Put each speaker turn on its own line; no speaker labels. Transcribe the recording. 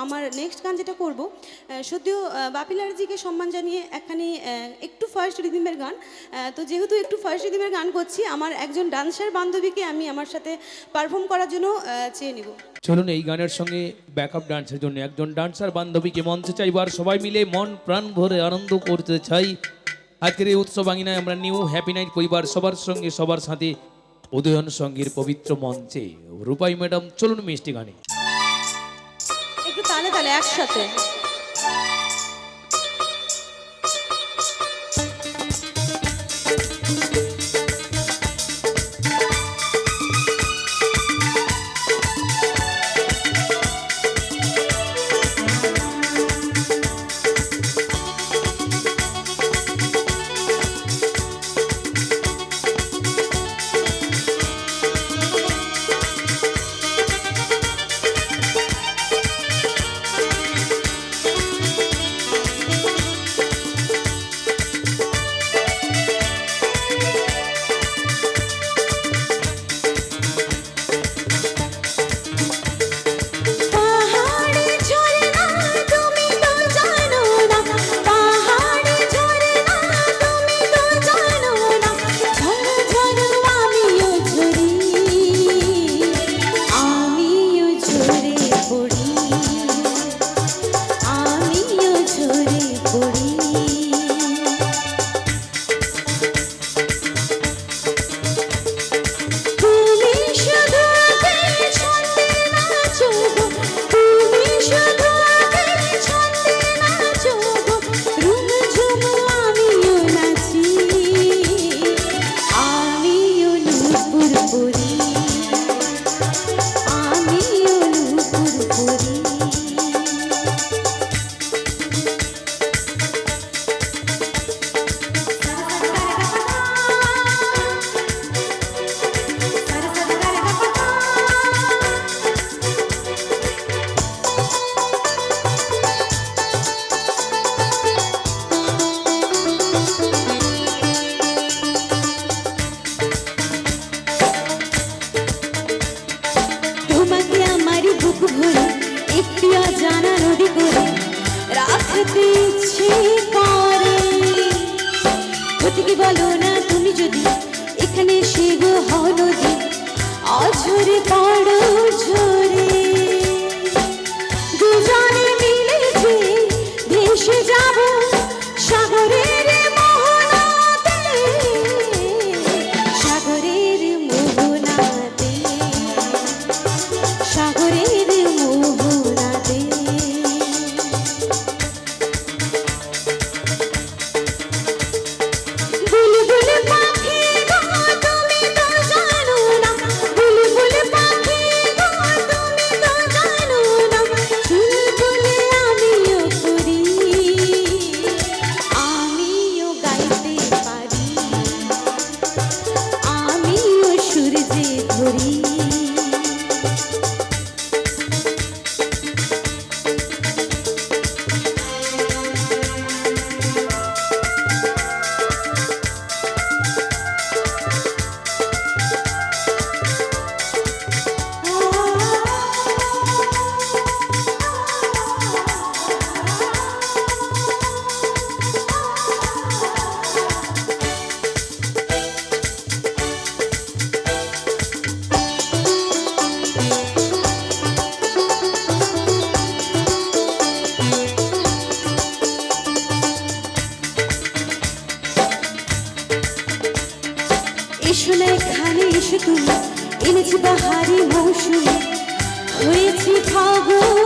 আমার নেক্সট গান যেটা করব সত্যিও বাপিলারজিকে সম্মান জানিয়ে একখানি একটু ফার্স্ট রিদিমের গান। তো যেহেতু একটু ফার্স্ট রিদিমের গান করছি, আমার একজন ডান্সার বান্ধবীকে আমি আমার সাথে পারফর্ম করার জন্য চেয়ে নিব।
চলুন এই গানের সঙ্গে ব্যাকআপ ডান্সের জন্য একজন ডান্সার বান্ধবীকে মঞ্চে চাইবার, সবাই মিলে মন প্রাণ ভরে আনন্দ করতে চাই। আজকের এই উৎসব আঙিনায় আমরা নিউ হ্যাপি নাইট পরিবার সবার সঙ্গে সবার সাথে উদয়ন সঙ্গীর পবিত্র মঞ্চে রূপাই ম্যাডাম, চলুন মিষ্টি গানে
একটু তালে তালে একসাথে। বলো না তুমি যদি এখানে সে গো হও নদী, অঝরে পড়ো ঝরে, দুজনে মিলে যে ভেসে যাব সাগরের মোহনাতে, সাগরের মোহনাতে, সাগরের মোহনাতে। এসোনা এখানে এসে তুমি, এনেছি বাহারি মৌসুমে, হয়েছি ফাগুন